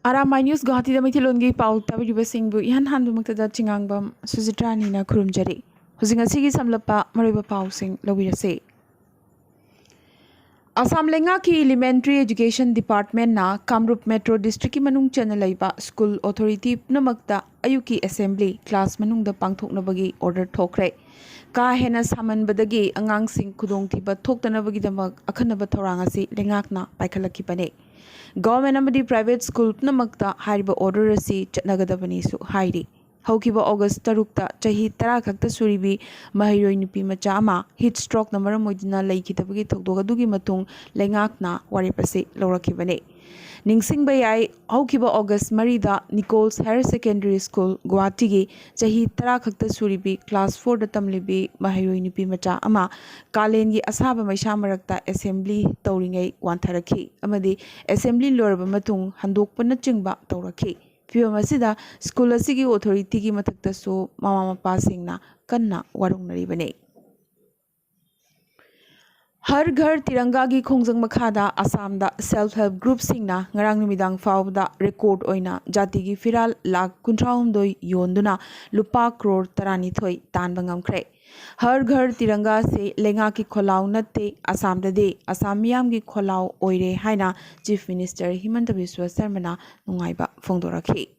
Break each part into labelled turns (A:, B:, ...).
A: Arambai News Guwahati da Maithilongi pau tabiribasingbu ihan hanbumuktada chingangbam Suzitrani na khurumjari. Hujing asigi samlapa maroiba pausing lobirase. Assam Lenga ki Elementary Education Department na Kamrup Metro District ki manung chanalaiba School Authority namakta ayuki assembly class manung da pangthoknabagi order thokre. Ka hena samanbadagi angang sing khudongthiba thoktanabagi damak akhanaba thorangasi lengakna paikhalakipane. Government amadi private school namakta hariba order asi chatnagadabani su hairi. Haukiba August tarukta chahi tara khakta suribi mahiroi nupi macha ama heat stroke na maram moidina laikhitabagi thokdogadugi matung lengakna waripase lorakibane. Ningsing bayai haukiba August marida Nichols Higher Secondary School Guwahati gi chahi tara khakta suribi class 4 da tamlibi mahiroi nupi macha ama kalen gi asaba maisha marakta assembly tauringai wantharakhi amadi assembly loraba matung handokpana chingba taurakhi. Fiyamasida school asigi authority ki mathakta so mama mapa singna kanna warungnaribane. Har Ghar Tiranga gi khongjang makhada Assam da self help group singna ngarang numidang fawda record oina jati gi firal lak kuntraumdoi yonduna lupa crore tarani thoi tanba ngamkhre. Har Ghar Tiranga se lenga ki kholau natte Assam da de Assamiyam gi kholau oire haina Chief Minister Himanta Biswa Sarmana nungaiba phongdorakhi.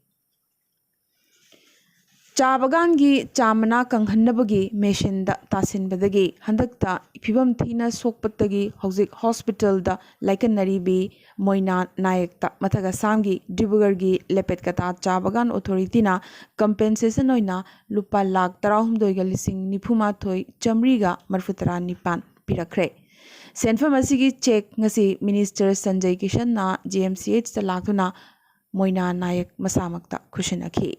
A: Chabagan gi chamana kanghanabagi machine da tasinbadagi handakta phibam thina sokpatagi hojik hospital da laikanari bi moina nayakta mathaga samgi Dibugar gi lepetkata chabagan authority na compensation oina lupa lakh 13,930 chamriga marfutara nipan pirakre. Senfam asigi check ngasi Minister Sanjay Kishan na GMCH ta lakuna moina nayak masamakta khushinakhi.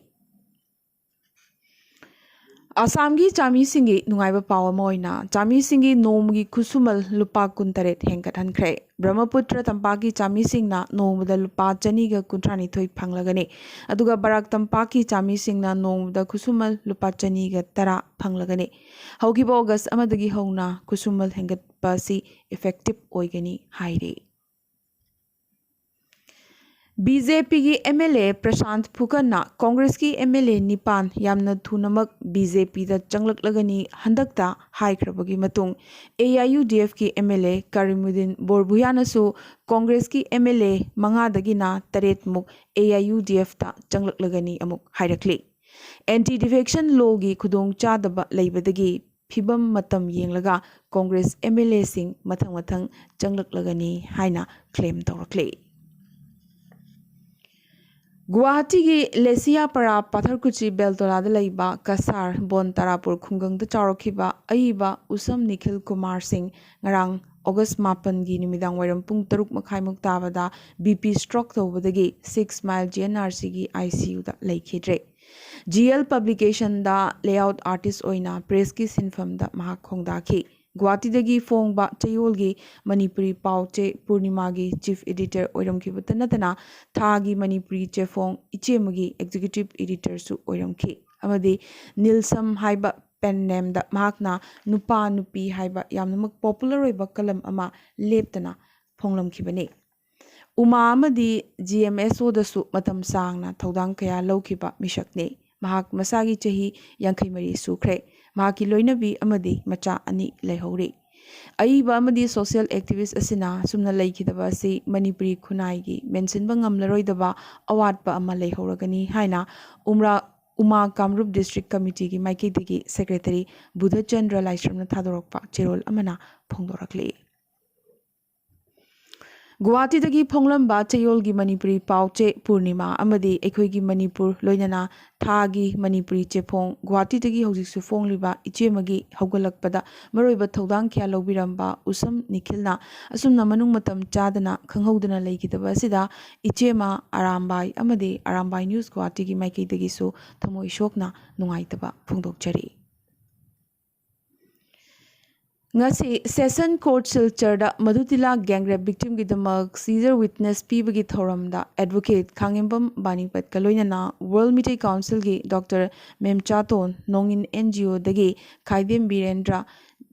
A: Assam gi chami singi nungaiba pawa moina chami singi nomgi kusumal lupa kuntaret hengkathankre. Brahmaputra tampaki chami singna nomda lupa chaniga kuntrani thoi phanglagani aduga barak tampaki chami singna nomda kusumal lupa chaniga tara phanglagani. Haukiba August amadagi hauna kusumal hengatpa si effective oigani haire. BJP की MLA प्रशांत फुकन्ना कांग्रेस की MLA निपान यामना थुनमक BJP दा चंगलक लगनी हंदकता हाइख्रबगी मतुंग AIUDF की MLA Karimuddin बोरभुयानसु Congress की MLA मंगादगिना तरेतमुक AIUDF ता चंगलक लगनी अमुक हाइरखली anti defection law की खुदोंग चादबा लेबदगी फिबम मतम येंगलगा कांग्रेस MLA सिंग मथंग मथंग चंगलक लगनी हाइना claim तौरखली. Guwahati gi Lesia para Patharkuchi Beltola de Laiba Kasar Bon Tarapur Khungang de Charokiba Aiba Usam Nikhil Kumar Singh ngarang August Mapan gi numidang wairam pung taruk makhai muktabada BP stroke tawbadagi 6 Mile GNRC gi ICU da laikhidre. GL publication da layout artist oina press ki sinfam da mahak khongdaki. Guwahati dagi Fongba Chayolgi Manipuri Pauche Purnimagi Chief Editor Oiramki Butanatana Thagi Manipuri Chefong Ichemagi Executive Editor Su Oiramki Amadi Nilsam Haiba pen name da Mahakna Nupa Nupi Haiba Yamnamak popular Oiba Kalam Ama Leptana Ponglam Kibane Uma Amadi GMSO da Su Matam Sangna Thaudang Kaya Lokiba Mishakne Mahak Masagi Chahi Yankai Mari Sukre Mahaki loinabi amadi macha ani leihori. Aiba amadi social activist asina sumna laikhidaba asi Manipuri khunai gi mention ba ngamlaroidaba award pa ama leihoragani haina Uma Kamrup District Committee gi maikidigi Secretary Buddha Chandra Laisramna thadorokpa cherol amana phongdorakli. Guwahati dagi Phonglamba Chayol gi Manipuri Pauche Purnima amadi Ekhoi gi Manipur loinana Thagi Manipuri Chefong Guwahati dagi hojiksu fongliba Ichemagi haugalakpada maroiba thodang kya lobiramba Usam Nikhilna asumna manung matam chadana khanghodana leikidaba sida Ichema Arambai amadi Arambai News Guwahati gi maiki dagi so thamoi shokna nungaitaba phongdokchari. Ngasi session court silchar da Madhutila gang rape victim gidamak Caesar witness pibagi thoramda advocate Khangimbam Banipat kaloinana World Media Council gi Dr. Memchaton Nongin NGO dagi Khaidem Birendra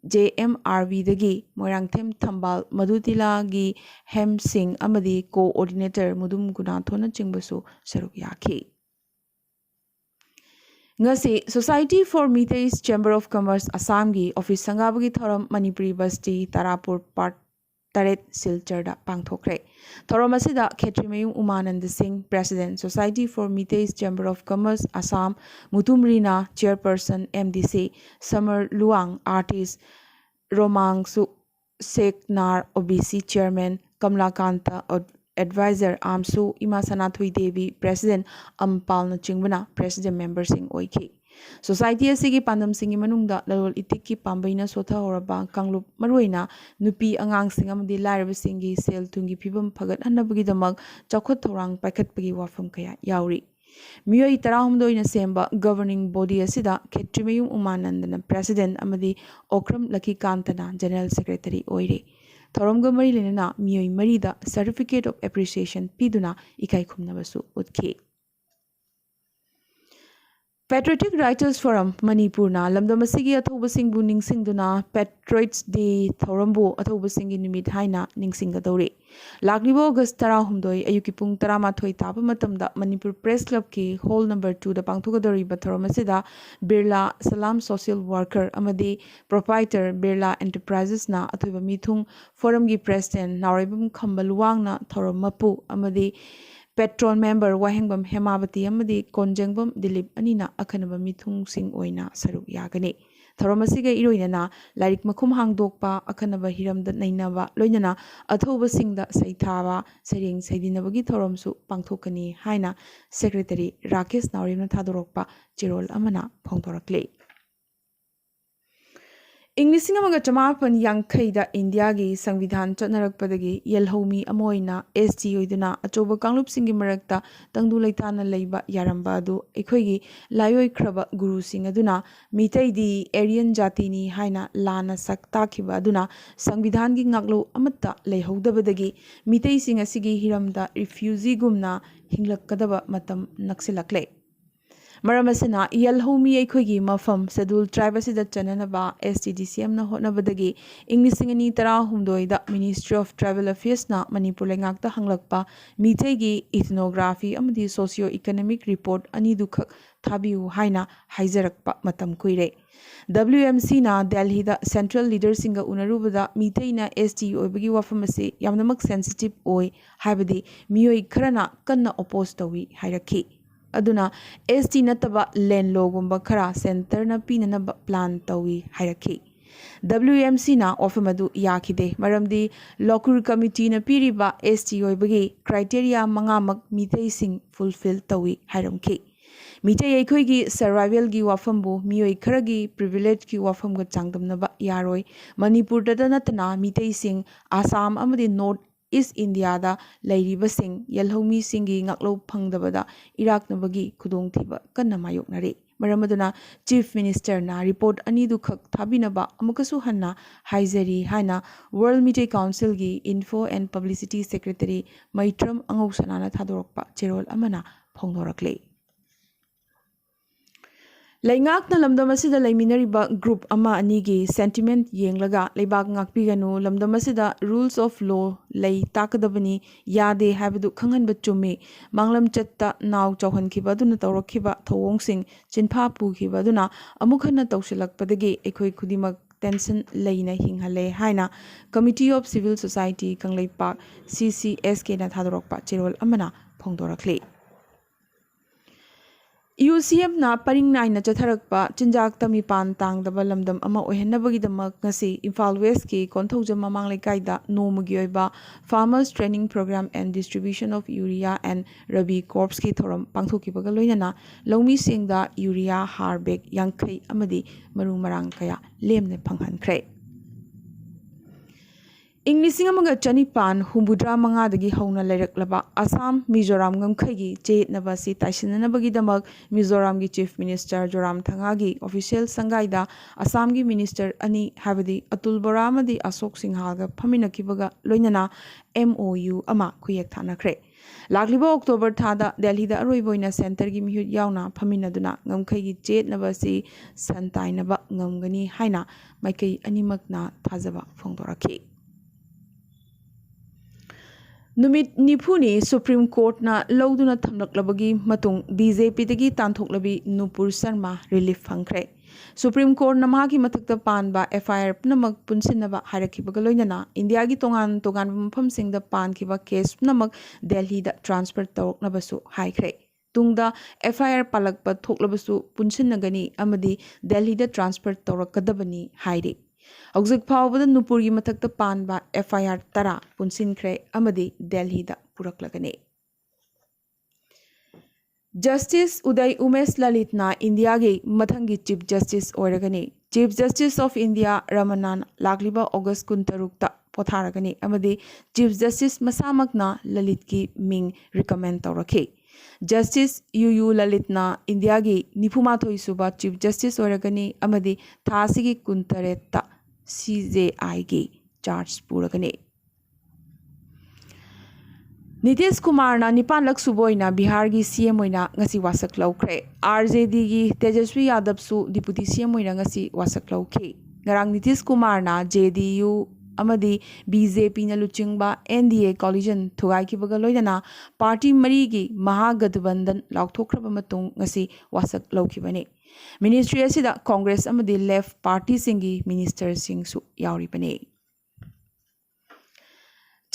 A: JMRV Moirangthem Thambal Madutila Hem Singh Amadi Co-Ordinator Mudum Gunathona Chingbasu Saruk Yaki. Ngasi Society for Meiteis Chamber of Commerce Assam gi Office Sangabagi Thoram Manipuri Basti Tarapur Part Taret Silcharda Pangthokre. Thoramasida Khetrimayung Umanand Singh, President, Society for Meiteis Chamber of Commerce Assam, Mutumrina, Chairperson, MDC, Samar Luang, Artist, Romangsu Seknar, OBC Chairman, Kamlakanta, Advisor, Amsu, Ima Sanathui Devi, President, Ampal Nachingbana, President Member Singh Oiki. Society asigi pandam singi manungda lalol itiki pambaina sotha horaba kanglup maruina nupi angang singamadi lairaba singi sel tungi pibam phagat hanabagi damag chakhot thorang paikhatpagi wafam kaya yauri. Miyoi tarahumdoina semba governing body asida Khetrimayung Umanandana President amadi Okram Laki Kantana General Secretary oire. Thoramga mari lenana miyoi marida Certificate of Appreciation piduna ikai khumnabasu utki. Patriotic Writers Forum Manipurna Lamdamasigi Athobasingbu Ningsingduna Patriots Day Thorambu Athobasingi Numit Haina Ningsingadori. Lagnibo August Tara Humdoi Ayukipung Taramathoi Tapa Matamda Manipur Press Club ki Hall number 2 the Pangtugadori Bathoramasida Birla Salam Social Worker Amadi Proprietor Birla Enterprises na Athoba Mithung Forum gi President Nauribum Kambaluang na Thoramapu Amadi Patron member Wahengbam Hemabati Amadi Konjangbam Dilip Anina Akanaba Mithung Sing Oina Saruk Yagani. Thoramasiga Iroinana, Larik Makum Hangdokpa, Akanaba Hiram the Nainava, Loinana, Athoba Singda Saitava, Sering Saidinabagi Thoramsu, Pangtokani, Haina, Secretary Rakis Naurina Tadorokpa, Jirol Amana, Pongtorakle. English Sinamaga Chamapan Yang Kaida India gi Sangvidhan Chatnarakpadagi Yelhomi Amoina ST Oiduna Achoba Kanglup Singi Marakta Tangdu Laitana Leiba Yarambadu Ekoigi Layoi Kraba Guru Singaduna Mitai di Aryan Jatini Haina Lana Saktakiba Aduna Sangvidhan gi Ngaklo Amata Leihodabadagi Mitai Singasigi Hiramda Refugee Gumna Hinglakadaba Matam Naksilakle. Maramasina Yelhomi Ekogi Mafam Sedul Tribe Asida Chananaba STDCM na Hotnabadagi English Singani Tara Humdoida Ministry of Tribal Affairs na Manipur Lengakta Hanglakpa Mitegi Ethnography Amadi Socio-Economic Report Anidukak Thabiu Haina Haizarakpa Matam Kuire. WMC na Delhi da Central Leaders Singa Unarubada Mitei na ST Oibagi Wafamase Yamnamak Sensitive Oi Haibadi Miyoi Karana Kanna Opposed Tawi Hairaki. Aduna ST nataba len logumba khara center na pinanaba plan tawi hairaki. WMC na ofamadu yakide maramdi local committee na piriba ST oibagi criteria mangamak mitei sing fulfill tawi hairamki. Mitei ekoigi survival gi wafambu miyoi kharagi privilege gi wafam ga changdamnaba yaroi Manipur da natana mitei sing Assam amadi North East India da Lairiba Singh Yelhomi Singhi Ngaklo Pangdabada Iraq Nabagi Kudong Tiba Kanna Mayoknari Maramaduna Chief Minister na report Anidu Khak Thabinaba Amukasu Hanna Haizari Haina World Media Council gi Info and Publicity Secretary Maitram Angausanana Thadorokpa Cherol Amana Phongdorakle. Laingak na lamdamasida laiminariba group ama anigi sentiment yenglaga laibak ngakpiganu lamdamasida rules of law lay takadabani yade habadu khanghanba chumi manglam chatta naw chawhankhiba duna tawrakhiba thawong chinpha pukhiba duna amukhanna tawsilakpadagi ekhoi khudimak tension leina hinghale haina Committee of Civil Society Kanglaipak CCSK na thadorokpa cherol amana phongdorakle. UCM na paring nai na chatharakpa chinjak tamipan tang da balamdam ama ohenabagi damak ngasi Imphal West ki Konthoja mamang lekaida nomagi oiba Farmers Training Program and Distribution of Urea and Rabi Corps ki thoram pangthokibaga loinana lawmi singda urea har bag yangkai amadi maru marang kaya lemne phanghankre. ꯏꯪ 1975 ꯍꯧꯅ ꯂꯩꯔꯛꯂꯕ ꯑꯁꯥꯝ ꯃꯤꯖꯣꯔꯥꯝ ꯉꯝꯈꯩꯒꯤ ꯆꯌꯦꯠꯅꯕ ꯑꯁꯤ ꯇꯥꯏꯁꯤꯟꯅꯅꯕꯒꯤꯗꯃꯛ ꯃꯤꯖꯣꯔꯥꯝꯒꯤ chief minister ꯖꯣꯔꯥꯝꯊꯪꯒꯥꯒꯤ official ꯁꯪꯒꯥꯏꯗ ꯑꯁꯥꯝꯒꯤ minister ꯑꯅꯤ ꯍꯥꯏꯕꯗꯤ ꯑꯇꯨꯜ ꯕꯣꯔꯥ ꯑꯃꯗꯤ ꯑꯁꯣꯛ ꯁꯤꯡꯍꯥꯜꯒ ꯐꯝꯃꯤꯟꯅꯈꯤꯕꯒ ꯂꯣꯏꯅꯅ MOU ꯑꯃ ꯈꯨꯌꯦꯛ ꯊꯥꯅꯈ꯭ꯔꯦ꯫ ꯂꯥꯛꯂꯤꯕ ꯑꯣꯛꯇꯣꯕꯔ ꯊꯥꯗ ꯗꯦꯜꯍꯤꯗ ꯑꯔꯣꯏꯕ ꯑꯣꯏꯅ ꯁꯦꯟꯇꯔꯒꯤ ꯃꯤꯍꯨꯠ ꯌꯥꯎꯅ ꯐꯝꯃꯤꯟꯅꯗꯨꯅ ꯉꯝꯈꯩꯒꯤ ꯆꯌꯦꯠꯅꯕ ꯑꯁꯤ ꯁꯟꯇꯥꯏꯅꯕ ꯉꯝꯒꯅꯤ ꯍꯥꯏꯅ ꯃꯥꯏꯀꯩ ꯑꯅꯤꯃꯛꯅ ꯊꯥꯖꯕ ꯐꯣꯡꯗꯣꯔꯛꯈꯤ꯫ ꯅꯨꯃꯤꯠ 90ꯅꯤ ꯁꯨꯄ꯭ꯔꯤꯝ ꯀꯣꯔꯠꯅ ꯂꯧꯗꯨꯅ ꯊꯝꯂꯛꯂꯕꯒꯤ ꯃꯇꯨꯡ BJPꯗꯒꯤ ꯇꯥꯟꯊꯣꯛꯂꯕꯤ ꯅꯨꯄꯨꯔ ꯁꯔꯃ ꯔꯤꯂꯤꯐ ꯐꯪꯈ꯭ꯔꯦ꯫ ꯁꯨꯄ꯭ꯔꯤꯝ ꯀꯣꯔꯠꯅ ꯃꯍꯥꯛꯀꯤ ꯃꯊꯛꯇ ꯄꯥꯟꯕ FIR ꯄꯨꯝꯅꯃꯛ ꯄꯨꯟꯁꯤꯟꯅꯕ ꯍꯥꯏꯔꯛꯈꯤꯕꯒ ꯂꯣꯏꯅꯅ ꯏꯟꯗꯤꯌꯥꯒꯤ ꯇꯣꯉꯥꯟ ꯇꯣꯉꯥꯟꯕ ꯃꯐꯝꯁꯤꯡꯗ ꯄꯥꯟꯈꯤꯕ ꯀꯦꯁ ꯄꯨꯝꯅꯃꯛ ꯗꯦꯜꯍꯤꯗ ꯇ꯭ꯔꯥꯟꯁꯐꯔ ꯇꯧꯔꯛꯅꯕꯁꯨ ꯍꯥꯏꯈ꯭ꯔꯦ꯫ ꯇꯨꯡꯗ FIR ꯄꯥꯜꯂꯛꯄ ꯊꯣꯛꯂꯕꯁꯨ ꯄꯨꯟꯁꯤꯟꯅꯒꯅꯤ ꯑꯃꯗꯤ ꯗꯦꯜꯍꯤꯗ ꯇ꯭ꯔꯥꯟꯁꯐꯔ ꯇꯧꯔꯛꯀꯗꯕꯅꯤ ꯍꯥꯏꯔꯤ꯫ ꯍꯧꯖꯤꯛ ꯐꯥꯎꯕꯗ ꯅꯨꯄꯨꯔꯒꯤ ꯃꯊꯛꯇ ꯄꯥꯟꯕ FIR 10 ꯄꯨꯟꯁꯤꯟꯈ꯭ꯔꯦ ꯑꯃꯗꯤ ꯗꯦꯜꯍꯤꯗ ꯄꯨꯔꯛꯂꯒꯅꯤ꯫ ꯖꯁꯇꯤꯁ ꯎꯗय ꯎꯃꯦश ꯂꯂꯤꯠꯅ ꯏꯟꯗꯤꯌꯥꯒꯤ ꯃꯊꯪꯒꯤ ꯆꯤꯐ ꯖꯁꯇꯤꯁ ꯑꯣꯏꯔꯒꯅꯤ꯫ ꯆꯤꯐ ꯖꯁꯇꯤꯁ ꯑꯣꯐ ꯏꯟꯗꯤꯌꯥ ꯔꯃꯅꯥꯅ ꯂꯥꯛꯂꯤꯕ ꯑꯣꯒꯁꯠ 16ꯇ ꯄꯣꯊꯥꯔꯒꯅꯤ ꯑꯃꯗꯤ ꯆꯤꯐ ꯖꯁꯇꯤꯁ ꯃꯁꯥꯃꯛꯅ ꯂꯂꯤꯠꯀꯤ ꯃꯤꯡ ꯔꯤꯀꯃꯦꯟ ꯇꯧꯔꯛꯈꯤ꯫ ꯖꯁꯇꯤꯁ UU ꯂꯂꯤꯠꯅ ꯏꯟꯗꯤꯌꯥꯒꯤ 94ꯁꯨꯕ ꯆꯤꯐ ꯖꯁꯇꯤꯁ ꯑꯣꯏꯔꯒꯅꯤ ꯑꯃꯗꯤ ꯊꯥ ꯑꯁꯤꯒꯤ 18ꯇ CJIꯒꯤ ꯆꯥꯔꯖ ꯄꯨꯔꯒꯅꯤ꯫ ꯅꯤꯇꯤꯁ ꯀꯨꯃꯥꯔꯅ 9ꯂꯛ ꯁꯨꯕ ꯑꯣꯏꯅ ꯕꯤꯍꯥꯔꯒꯤ CM ꯑꯣꯏꯅ ꯉꯁꯤ ꯋꯥꯁꯛ ꯂꯧꯈ꯭ꯔꯦ꯫ RJDꯒꯤ ꯇꯦꯖꯁ꯭ꯋꯤ ꯌꯥꯗꯕꯁꯨ ꯗꯤꯄꯨꯇꯤ CM ꯑꯣꯏꯅ ꯉꯁꯤ ꯋꯥꯁꯛ ꯂꯧꯈꯤ꯫ ꯉꯔꯥꯡ ꯅꯤꯇꯤꯁ ꯀꯨꯃꯥꯔꯅ JDU ꯑꯃꯗꯤ BJPꯅ ꯂꯨꯆꯤꯡꯕ NDA ꯀꯣꯂꯤꯖꯟ ꯊꯨꯒꯥꯏꯈꯤꯕꯒ ꯂꯣꯏꯅꯅ ꯄꯥꯔꯇꯤ ꯃꯔꯤꯒꯤ ꯃꯍꯥꯒꯊꯕꯟꯙꯟ ꯂꯥꯎꯊꯣꯛꯈ꯭ꯔꯕ ꯃꯇꯨꯡ ꯉꯁꯤ ꯋꯥꯁꯛ ꯂꯧꯈꯤꯕꯅꯤ꯫ ꯃꯤꯅꯤꯁꯇ꯭ꯔꯤ ꯑꯁꯤꯗ ꯀꯣꯡꯒ꯭ꯔꯦꯁ ꯑꯃꯗꯤ ꯂꯦꯐꯠ ꯄꯥꯔꯇꯤꯁꯤꯡꯒꯤ ꯃꯤꯅꯤꯁꯇꯔꯁꯤꯡꯁꯨ ꯌꯥꯎꯔꯤꯕꯅꯤ꯫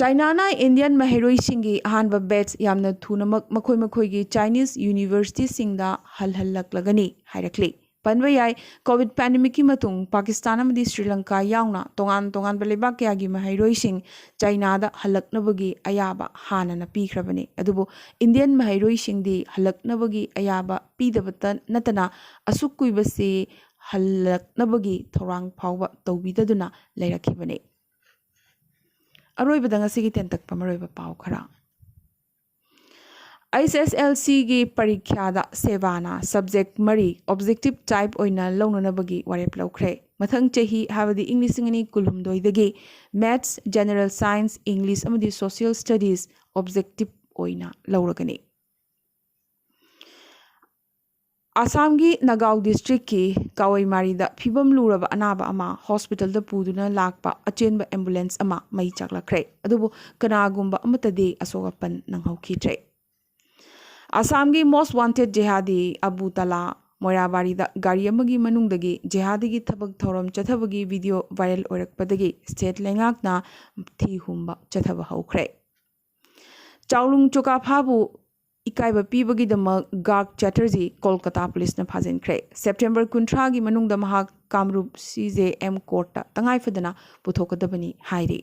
A: ꯆꯥꯏꯅꯥꯅ ꯏꯟꯗꯤꯌꯟ ꯃꯍꯩꯔꯣꯏꯁꯤꯡꯒꯤ ꯑꯍꯥꯟꯕ ꯕꯦꯆ ꯌꯥꯝꯅ ꯊꯨꯅꯃꯛ ꯃꯈꯣꯏꯒꯤ ꯆꯥꯏꯅꯤꯖ ꯌꯨꯅꯤꯚꯔꯁꯤꯇꯤꯁꯤꯡꯗ ꯍꯜꯍꯜꯂꯛꯂꯒꯅꯤ ꯍꯥꯏꯔꯛꯂꯤ꯫ ꯄꯟꯕ ꯌꯥꯏ ꯀꯣꯚꯤꯗ ꯄꯦꯟꯗꯦꯃꯤꯛꯀꯤ ꯃꯇꯨꯡ ꯄꯥꯀꯤꯁꯇꯥꯟ ꯑꯃꯗꯤ ꯁ꯭ꯔꯤꯂꯪꯀꯥ ꯌꯥꯎꯅ ꯇꯣꯉꯥꯟ ꯇꯣꯉꯥꯟꯕ ꯂꯩꯕꯥꯛ ꯀꯌꯥꯒꯤ ꯃꯍꯩꯔꯣꯏꯁꯤꯡ ꯆꯥꯏꯅꯥꯗ ꯍꯜꯂꯛꯅꯕꯒꯤ ꯑꯌꯥꯕ ꯍꯥꯟꯅꯅ ꯄꯤꯈ꯭ꯔꯕꯅꯤ꯫ ꯑꯗꯨꯕꯨ ꯏꯟꯗꯤꯌꯟ ꯃꯍꯩꯔꯣꯏꯁꯤꯡꯗꯤ ꯍꯜꯂꯛꯅꯕꯒꯤ ꯑꯌꯥꯕ ꯄꯤꯗꯕꯇ ꯅꯠꯇꯅ ꯑꯁꯨꯛ ꯀꯨꯏꯕꯁꯤ ꯍꯜꯂꯛꯅꯕꯒꯤ ꯊꯧꯔꯥꯡ ꯐꯥꯎꯕ ꯇꯧꯕꯤꯗꯗꯨꯅ ꯂꯩꯔꯛꯈꯤꯕꯅꯤ꯫ ꯑꯔꯣꯏꯕꯗ ꯉꯁꯤꯒꯤ ꯇꯦꯟꯇꯛꯄ ꯃꯔꯨꯑꯣꯏꯕ ꯄꯥꯎ ꯈꯔ꯫ HSLCꯒꯤ ꯄꯔꯤꯈ꯭ꯌꯥꯗ ꯁꯦꯕꯥꯅ ꯁꯕꯖꯦꯛ 3 ꯑꯣꯕꯖꯦꯛꯇꯤꯚ ꯇꯥꯏꯞ ꯑꯣꯏꯅ ꯂꯧꯅꯅꯕꯒꯤ ꯋꯥꯔꯦꯞ ꯂꯧꯈ꯭ꯔꯦ꯫ ꯃꯊꯪ ꯆꯍꯤ ꯍꯥꯏꯕꯗꯤ ꯏꯪ 2019ꯗꯒꯤ ꯃꯦꯊ꯭ꯁ, ꯖꯦꯅꯔꯦꯜ ꯁꯥꯏꯟꯁ, ꯏꯪꯂꯤꯁ ꯑꯃꯗꯤ ꯁꯣꯁꯤꯌꯦꯜ ꯁ꯭ꯇꯗꯤꯖ ꯑꯣꯕꯖꯦꯛꯇꯤꯚ ꯑꯣꯏꯅ ꯂꯧꯔꯒꯅꯤ꯫ ꯑꯁꯥꯝꯒꯤ ꯅꯒꯥꯎ ꯗꯤꯁꯇ꯭ꯔꯤꯛꯀꯤ ꯀꯋꯩꯃꯥꯔꯤꯗ ꯐꯤꯕꯝ ꯂꯨꯔꯕ ꯑꯅꯥꯕ ꯑꯃ ꯍꯣꯁꯄꯤꯇꯥꯜꯗ ꯄꯨꯗꯨꯅ ꯂꯥꯛꯄ ꯑꯆꯦꯟꯕ ꯑꯦꯝꯕꯨꯂꯦꯟꯁ ꯑꯃ ꯃꯩ ꯆꯥꯛꯂꯛꯈ꯭ꯔꯦ꯫ ꯑꯗꯨꯕꯨ ꯀꯅꯥꯒꯨꯝꯕ ꯑꯃꯠꯇꯗꯤ ꯑꯁꯣꯛ ꯑꯄꯟ ꯅꯪꯍꯧꯈꯤꯗ꯭ꯔꯦ꯫ ꯑꯁꯥꯝꯒꯤ ꯃꯣꯁꯠ ꯋꯥꯟꯇꯦꯗ ꯖꯦꯍꯥꯗꯤ ꯑꯕꯨ ꯇꯥꯂꯥ ꯃꯣꯏꯔꯥꯕꯥꯔꯤꯗ ꯒꯥꯔꯤ ꯑꯃꯒꯤ ꯃꯅꯨꯡꯗꯒꯤ ꯖꯦꯍꯥꯗꯤꯒꯤ ꯊꯕꯛ ꯊꯧꯔꯝ ꯆꯠꯊꯕꯒꯤ ꯚꯤꯗꯤꯑꯣ ꯚꯥꯏꯔꯦꯜ ꯑꯣꯏꯔꯛꯄꯗꯒꯤ ꯁ꯭ꯇꯦꯠ ꯂꯩꯉꯥꯛꯅ ꯊꯤ ꯍꯨꯝꯕ ꯆꯠꯊꯕ ꯍꯧꯈ꯭ꯔꯦ꯫ ꯆꯥꯎꯂꯨꯡ ꯆꯣꯀꯥꯐꯥꯕꯨ ꯏꯀꯥꯏꯕ ꯄꯤꯕꯒꯤꯗꯃꯛ ꯒꯥꯔꯒ ꯆꯦꯇꯔꯖꯤ ꯀꯣꯜꯀꯇꯥ ꯄꯨꯂꯤꯁꯅ ꯐꯥꯖꯤꯟꯈ꯭ꯔꯦ꯫ ꯁꯦꯞꯇꯦꯝꯕꯔ 30ꯒꯤ ꯃꯅꯨꯡꯗ ꯃꯍꯥꯛ ꯀꯥꯃꯔꯨꯞ CJM ꯀꯣꯔꯠꯇ ꯇꯉꯥꯏꯐꯗꯅ ꯄꯨꯊꯣꯛꯀꯗꯕꯅꯤ ꯍꯥꯏꯔꯤ꯫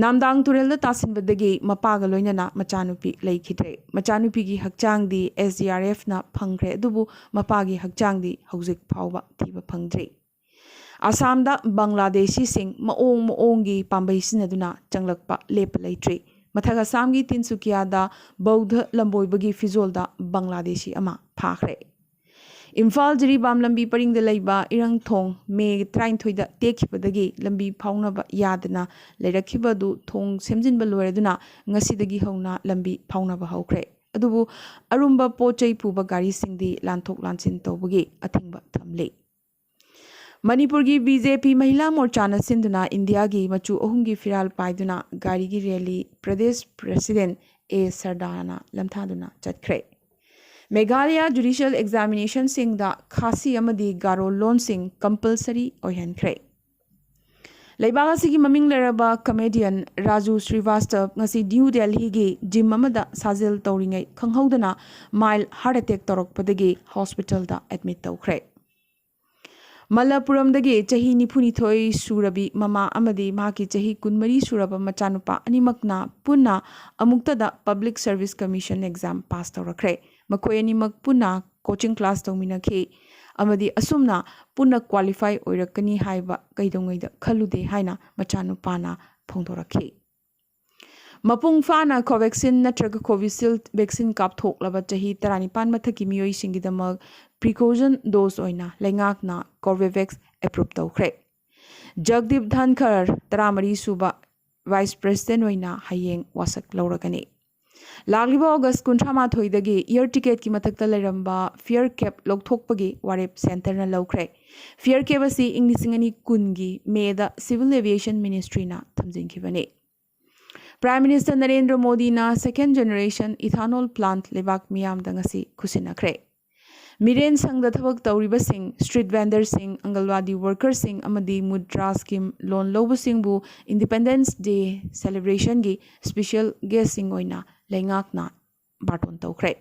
A: ꯅꯥꯝꯗꯥꯡ ꯇꯨꯔꯦꯜꯗ ꯇꯥꯁꯤꯟꯕꯗꯒꯤ ꯃꯄꯥꯒ ꯂꯣꯏꯅꯅ ꯃꯆꯥꯅꯨꯄꯤ ꯂꯩꯈꯤꯗ꯭ꯔꯦ꯫ ꯃꯆꯥꯅꯨꯄꯤꯒꯤ ꯍꯛꯆꯥꯡꯗꯤ SDRFꯅ ꯐꯪꯈ꯭ꯔꯦ ꯑꯗꯨꯕꯨ ꯃꯄꯥꯒꯤ ꯍꯛꯆꯥꯡꯗꯤ ꯍꯧꯖꯤꯛ ꯐꯥꯎꯕ ꯊꯤꯕ ꯐꯪꯗ꯭ꯔꯤ꯫ ꯑꯁꯥꯝꯗ ꯕꯪꯒ꯭ꯂꯥꯗꯦꯁꯤꯁꯤꯡ ꯃꯑꯣꯡ ꯃꯑꯣꯡꯒꯤ ꯄꯥꯝꯕꯩ ꯁꯤꯖꯤꯟꯅꯗꯨꯅ ꯆꯪꯂꯛꯄ ꯂꯦꯞꯄ ꯂꯩꯇ꯭ꯔꯤ꯫ ꯃꯊꯛ ꯑꯁꯥꯝꯒꯤ ꯇꯤꯟꯁꯨꯀꯤꯌꯥꯗ ꯕꯧꯗ꯭ꯙ ꯂꯝꯕꯣꯏꯕꯒꯤ ꯐꯤꯖꯣꯜꯗ ꯕꯪꯒ꯭ꯂꯥꯗꯦꯁꯤ ꯑꯃ ꯐꯥꯈ꯭ꯔꯦ꯫ ꯏꯝꯐꯥꯜ ꯖꯤꯔꯤꯕꯥꯝ ꯂꯝꯕꯤ ꯄꯔꯤꯡꯗ ꯂꯩꯕ ꯏꯔꯪꯊꯣꯡ ꯃꯦ 23ꯗ ꯇꯦꯛꯈꯤꯕꯗꯒꯤ ꯂꯝꯕꯤ ꯐꯥꯎꯅꯕ ꯌꯥꯗꯅ ꯂꯩꯔꯛꯈꯤꯕ ꯑꯗꯨ ꯊꯣꯡ ꯁꯦꯝꯖꯤꯟꯕ ꯂꯣꯏꯔꯗꯨꯅ ꯉꯁꯤꯗꯒꯤ ꯍꯧꯅ ꯂꯝꯕꯤ ꯐꯥꯎꯅꯕ ꯍꯧꯈ꯭ꯔꯦ꯫ ꯑꯗꯨꯕꯨ ꯑꯔꯨꯝꯕ ꯄꯣꯠꯆꯩ ꯄꯨꯕ ꯒꯥꯔꯤꯁꯤꯡꯗꯤ ꯂꯥꯟꯊꯣꯛ ꯂꯥꯟꯁꯤꯟ ꯇꯧꯕꯒꯤ ꯑꯊꯤꯡꯕ ꯊꯝꯂꯤ꯫ ꯃꯅꯤꯄꯨꯔꯒꯤ BJP ꯃꯍꯤꯂꯥ ꯃꯣꯔꯆꯥꯅ ꯁꯤꯟꯗꯨꯅ ꯏꯟꯗꯤꯌꯥꯒꯤ ꯃꯆꯨ 3ꯒꯤ ꯐꯤꯔꯥꯜ ꯄꯥꯏꯗꯨꯅ ꯒꯥꯔꯤꯒꯤ ꯔꯦꯂꯤ ꯄ꯭ꯔꯗꯦꯁ ꯄ꯭ꯔꯁꯤꯗꯦꯟꯠ A. ꯁꯔꯗꯥꯅ ꯂꯝꯊꯥꯗꯨꯅ ꯆꯠꯈ꯭ꯔꯦ꯫ ꯃꯦꯘꯥꯂꯌꯥ ꯖꯨꯗꯤꯁꯤꯌꯦꯜ ꯑꯦꯛꯖꯥꯃꯤꯅꯦꯁꯟꯁꯤꯡꯗ ꯈꯥꯁꯤ ꯑꯃꯗꯤ ꯒꯥꯔꯣ ꯂꯣꯟꯁꯤꯡ ꯀꯝꯄꯜꯁꯔꯤ ꯑꯣꯏꯍꯟꯈ꯭ꯔꯦ꯫ ꯂꯩꯕꯥꯛ ꯑꯁꯤꯒꯤ ꯃꯃꯤꯡ ꯂꯩꯔꯕ ꯀꯃꯦꯗꯤꯌꯟ ꯔꯥꯖꯨ ꯁ꯭ꯔꯤꯋꯥꯁꯇꯕ ꯉꯁꯤ ꯅ꯭ꯌꯨ ꯗꯦꯜꯍꯤꯒꯤ ꯖꯤꯝ ꯑꯃꯗ ꯁꯥꯖꯦꯜ ꯇꯧꯔꯤꯉꯩ ꯈꯪꯍꯧꯗꯅ ꯃꯥꯏꯜ ꯍꯥꯔꯠ ꯑꯦꯇꯦꯛ ꯇꯧꯔꯛꯄꯗꯒꯤ ꯍꯣꯁꯄꯤꯇꯥꯜꯗ ꯑꯦꯗꯃꯤꯠ ꯇꯧꯈ꯭ꯔꯦ꯫ ꯃꯜꯂꯄꯨꯔꯝꯗꯒꯤ ꯆꯍꯤ 92 ꯁꯨꯔꯕꯤ ꯃꯃꯥ ꯑꯃꯗꯤ ꯃꯍꯥꯛꯀꯤ ꯆꯍꯤ 24 ꯁꯨꯔꯕ ꯃꯆꯥꯅꯨꯄꯥ ꯑꯅꯤꯃꯛꯅ ꯄꯨꯟꯅ ꯑꯃꯨꯛꯇꯗ public service commission exam pass ꯇꯧꯔꯛꯈ꯭ꯔꯦ꯫ ꯃꯈꯣꯏ ꯑꯅꯤꯃꯛ ꯄꯨꯟꯅ ꯀꯣꯆꯤꯡ ꯀ꯭ꯂꯥꯁ ꯇꯧꯃꯤꯟꯅꯈꯤ ꯑꯃꯗꯤ ꯑꯁꯨꯝꯅ ꯄꯨꯟꯅ ꯀ꯭ꯋꯥꯂꯤꯐꯥꯏ ꯑꯣꯏꯔꯛꯀꯅꯤ ꯍꯥꯏꯕ ꯀꯩꯗꯧꯉꯩꯗ ꯈꯜꯂꯨꯗꯦ ꯍꯥꯏꯅ ꯃꯆꯥꯅꯨꯄꯥꯅ ꯐꯣꯡꯗꯣꯔꯛꯈꯤ꯫ ꯃꯄꯨꯡ ꯐꯥꯅ ꯀꯣꯚꯦꯛꯁꯤꯟ ꯅꯠꯇ꯭ꯔꯒ ꯀꯣꯚꯤꯁꯤꯜꯗ ꯚꯦꯛꯁꯤꯟ ꯀꯥꯞꯊꯣꯛꯂꯕ ꯆꯍꯤ 19 ꯃꯊꯛꯀꯤ ꯃꯤꯑꯣꯏꯁꯤꯡꯒꯤꯗꯃꯛ ꯄ꯭ꯔꯤꯀꯣꯖꯟ ꯗꯣꯖ ꯑꯣꯏꯅ ꯂꯩꯉꯥꯛꯅ ꯀꯣꯔꯕꯦꯚꯦꯛꯁ ꯑꯦꯄ꯭ꯔꯨꯞ ꯇꯧꯈ꯭ꯔꯦ꯫ ꯖꯒꯗꯤꯞ ꯙꯟꯈꯔ 34ꯁꯨꯕ ꯚꯥꯏꯁ ꯄ꯭ꯔꯦꯁꯤꯗꯦꯟꯠ ꯑꯣꯏꯅ ꯍꯌꯦꯡ ꯋꯥꯁꯛ ꯂꯧꯔꯒꯅꯤ꯫ ꯂꯥꯛꯂꯤꯕ ꯑꯣꯒꯁꯠ 38ꯗꯒꯤ ꯏꯌꯔ ꯇꯤꯀꯦꯠꯀꯤ ꯃꯊꯛꯇ ꯂꯩꯔꯝꯕ ꯐꯤꯌꯔ ꯀꯦꯞ ꯂꯧꯊꯣꯛꯄꯒꯤ ꯋꯥꯔꯦꯞ ꯁꯦꯟꯇꯔꯅ ꯂꯧꯈ꯭ꯔꯦ꯫ ꯐꯤꯌꯔ ꯀꯦꯞ ꯑꯁꯤ ꯏꯪ 2020ꯒꯤ ꯃꯦꯗ ꯁꯤꯚꯤꯜ ꯑꯦꯚꯤꯌꯦꯁꯟ ꯃꯤꯅꯤꯁꯇ꯭ꯔꯤꯅ ꯊꯝꯖꯤꯟꯈꯤꯕꯅꯤ꯫ ꯄ꯭ꯔꯥꯏꯝ ꯃꯤꯅꯤꯁꯇꯔ ꯅꯔꯦꯟꯗ꯭ꯔ ꯃꯣꯗꯤꯅ ꯁꯦꯀꯦꯟ ꯖꯦꯅꯦꯔꯦꯁꯟ ꯏꯊꯥꯅꯣꯜ ꯄ꯭ꯂꯥꯟꯠ ꯂꯩꯕꯥꯛ ꯃꯤꯌꯥꯝꯗ ꯉꯁꯤ ꯈꯨꯠꯁꯤꯟꯅꯈ꯭ꯔꯦ꯫ ꯃꯤꯔꯦꯟ ꯁꯪꯗ ꯊꯕꯛ ꯇꯧꯔꯤꯕꯁꯤꯡ, ꯁ꯭ꯇ꯭ꯔꯤꯠ ꯚꯦꯟꯗꯔꯁꯤꯡ, ꯑꯪꯒꯜꯋꯥꯗꯤ ꯋꯥꯔꯀꯔꯁꯤꯡ ꯑꯃꯗꯤ ꯃꯨꯗ꯭ꯔꯥ ꯁ꯭ꯀꯤꯝ ꯂꯣꯟ ꯂꯧꯕꯁꯤꯡꯕꯨ ꯏꯟꯗꯤꯄꯦꯟꯗꯦꯟꯁ ꯗꯦ ꯁꯦꯂꯦꯕ꯭ꯔꯦꯁꯟꯒꯤ ꯁ꯭ꯄꯦꯁꯤꯌꯦꯜ ꯒꯦꯁꯁꯤꯡ ꯑꯣꯏꯅ ꯂꯩꯉꯥꯛꯅ ꯕꯥꯔꯇꯣꯟ ꯇꯧꯈ꯭ꯔꯦ꯫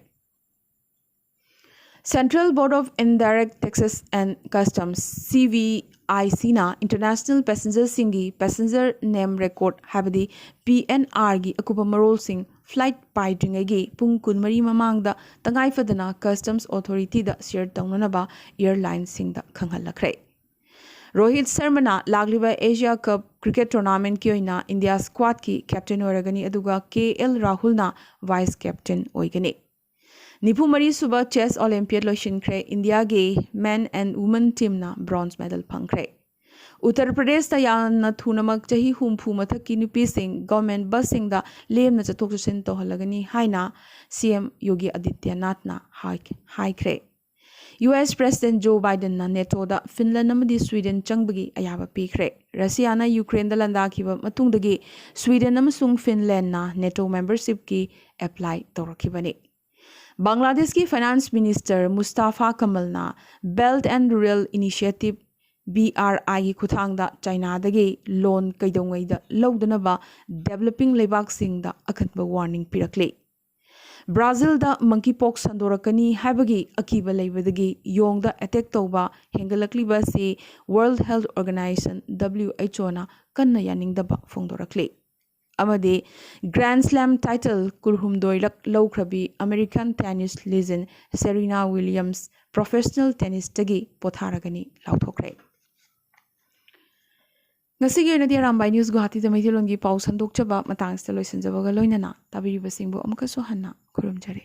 A: Central board of indirect taxes and customs (CVICꯅ ꯏꯟꯇꯔꯅꯦꯁꯅꯦꯜ ꯄꯦꯁꯦꯟꯖꯔꯁꯤꯡꯒꯤ ꯄꯦꯁꯦꯟꯖꯔ ꯅꯦꯝ ꯔꯦꯀꯣꯔꯗ ꯍꯥꯏꯕꯗꯤ PNRꯒꯤ ꯑꯀꯨꯞꯄ ꯃꯔꯣꯜꯁꯤꯡ ꯐ꯭ꯂꯥꯏꯠ ꯄꯥꯏꯗ꯭ꯔꯤꯉꯩꯒꯤ ꯄꯨꯡ 24 ꯃꯃꯥꯡꯗ ꯇꯉꯥꯏꯐꯗꯅ ꯀꯁꯇꯝꯁ ꯑꯣꯊꯣꯔꯤꯇꯤꯗ ꯁꯦꯌꯔ ꯇꯧꯅꯅꯕ ꯑꯦꯌꯔꯂꯥꯏꯟꯁꯤꯡꯗ ꯈꯪꯍꯜꯂꯛꯈ꯭ꯔꯦ꯫ ꯔꯣꯍꯤꯠ ꯁꯔꯃꯅ ꯂꯥꯛꯂꯤꯕ ꯑꯦꯁꯤꯌꯥ ꯀꯞ ꯀ꯭रिꯀꯦꯠ ꯇꯣꯔꯅꯥꯃꯦꯟꯠꯀꯤ ꯑꯣꯏꯅ ꯏꯟꯗꯤꯌꯥ ꯁ꯭ꯀ꯭ꯋꯥꯗꯀꯤ ꯀꯦꯞꯇꯦꯟ ꯑꯣꯏꯔꯒꯅꯤ ꯑꯗꯨꯒ KL ꯔꯥꯍꯨꯜꯅ ꯚꯥꯏꯁ ꯀꯦꯞꯇꯦꯟ ꯑꯣꯏꯒꯅꯤ꯫ 94ꯁꯨꯕ ꯆꯦꯁ ꯑꯣꯂꯤꯝꯄꯤꯌꯥꯗ ꯂꯣꯏꯁꯤꯟꯈ꯭ꯔꯦ꯫ ꯏꯟꯗꯤꯌꯥꯒꯤ main N woman ꯇꯤꯝꯅ bronze medal ꯐꯪꯈ꯭ꯔꯦ꯫ ꯎꯠꯇꯔ प्रदेशꯇ ꯌꯥꯝꯅ ꯊꯨꯅꯃꯛ ꯆꯍꯤ 60 ꯃꯊꯛꯀꯤ ꯅꯨꯄꯤꯁꯤꯡ ꯒꯚꯔꯟꯃꯦꯟꯠ ꯕꯁꯁꯤꯡꯗ ꯂꯦꯝꯅ ꯆꯠꯊꯣꯛ-ꯆꯠꯁꯤꯟ ꯇꯧꯍꯜꯂꯒꯅꯤ ꯍꯥꯏꯅ CM ꯌꯣꯒꯤ ꯑꯗꯤꯇ꯭ꯌꯅꯥꯊꯅ ꯍꯥꯏꯈ꯭ꯔꯦ꯫ US ꯄ꯭ꯔꯦꯁꯤꯗꯦꯟꯠ ꯖꯣ ꯕꯥꯏꯗꯦꯟꯅ ꯅꯦꯇꯣꯗ ꯐꯤꯟꯂꯦꯟꯗ ꯑꯃꯗꯤ ꯁ꯭ꯋꯤꯗꯦꯟ ꯆꯪꯕꯒꯤ ꯑꯌꯥꯕ ꯄꯤꯈ꯭ꯔꯦ꯫ ꯔꯁꯤꯌꯥꯅ ꯌꯨꯀ꯭ꯔꯦꯟꯗ ꯂꯥꯟꯗꯥꯈꯤꯕ ꯃꯇꯨꯡꯗꯒꯤ ꯁ꯭ꯋꯤꯗꯦꯟ ꯑꯃꯁꯨꯡ ꯐꯤꯟꯂꯦꯟꯗꯅ ꯅꯦꯇꯣ ꯃꯦꯝꯕꯔꯁꯤꯞꯀꯤ ꯑꯦꯄ꯭ꯂꯥꯏ ꯇꯧꯔꯛꯈꯤꯕꯅꯤ꯫ ꯕꯪꯒ꯭ꯂꯥꯗꯦशꯀꯤ ꯐꯥꯏꯅꯥꯟꯁ ꯃꯤꯅꯤꯁꯇꯔ ꯃꯨꯁꯇꯥꯐꯥ ꯀꯃꯜꯅ ꯕꯦꯜꯠ ꯑꯦꯟड ꯔꯨꯔꯦꯜ ꯏꯅꯤꯁꯤꯌꯦꯇꯤꯚ (BRIꯒꯤ ꯈꯨꯠꯊꯥꯡꯗ ꯆꯥꯏꯅꯥꯗꯒꯤ ꯂꯣꯟ ꯀꯩꯗꯧꯉꯩꯗ ꯂꯧꯗꯅꯕ ꯗꯦꯚꯂꯞꯄꯤꯡ ꯂꯩꯕꯥꯛꯁꯤꯡꯗ ꯑꯀꯟꯕ ꯋꯥꯔꯅꯤꯡ ꯄꯤꯔꯛꯂꯤ꯫ ꯕ꯭ꯔꯥꯖꯤꯜꯗ ꯃꯪꯀꯤꯄꯣꯛꯁ ꯁꯟꯗꯣꯔꯛꯀꯅꯤ ꯍꯥꯏꯕꯒꯤ ꯑꯀꯤꯕ ꯂꯩꯕꯗꯒꯤ ꯌꯣꯡꯗ ꯑꯦꯇꯦꯛ ꯇꯧꯕ ꯍꯦꯟꯒꯠꯂꯛꯂꯤꯕ ꯑꯁꯤ ꯋꯥꯔꯜꯗ ꯍꯦꯜꯊ ꯑꯣꯔꯒꯅꯥꯏꯖꯦꯁꯟ (WHOꯅ ꯀꯟꯅ ꯌꯥꯅꯤꯡꯗꯕ ꯐꯣꯡꯗꯣꯔꯛꯂꯤ꯫ ꯑꯃꯗꯤ ꯒ꯭ꯔꯥꯟꯗ ꯁ꯭ꯂꯦꯝ ꯇꯥꯏꯇꯜ 22ꯔꯛ ꯂꯧꯈ꯭ꯔꯕꯤ American tennis legend Serena Williams professional ꯇꯦꯅꯤꯁꯇꯒꯤ ꯄꯣꯊꯥꯔꯒꯅꯤ ꯂꯥꯎꯊꯣꯛꯈ꯭ꯔꯦ꯫ ꯉꯁꯤꯒꯤ ꯑꯣꯏꯅꯗꯤ ꯑꯔꯥꯝꯕꯥꯏ ꯅ꯭ꯌꯨꯁ ꯒꯨꯋꯥꯍꯥꯇꯤꯗ ꯃꯩꯇꯩꯂꯣꯟꯒꯤ ꯄꯥꯎ ꯁꯟꯗꯣꯛꯆꯕ ꯃꯇꯥꯡꯁꯤꯗ ꯂꯣꯏꯁꯤꯟꯖꯕꯒ ꯂꯣꯏꯅꯅ ꯇꯥꯕꯤꯔꯤꯕꯁꯤꯡꯕꯨ ꯑꯃꯨꯛꯀꯁꯨ ꯍꯟꯅ ꯈꯨꯔꯨꯝꯖꯔꯤ꯫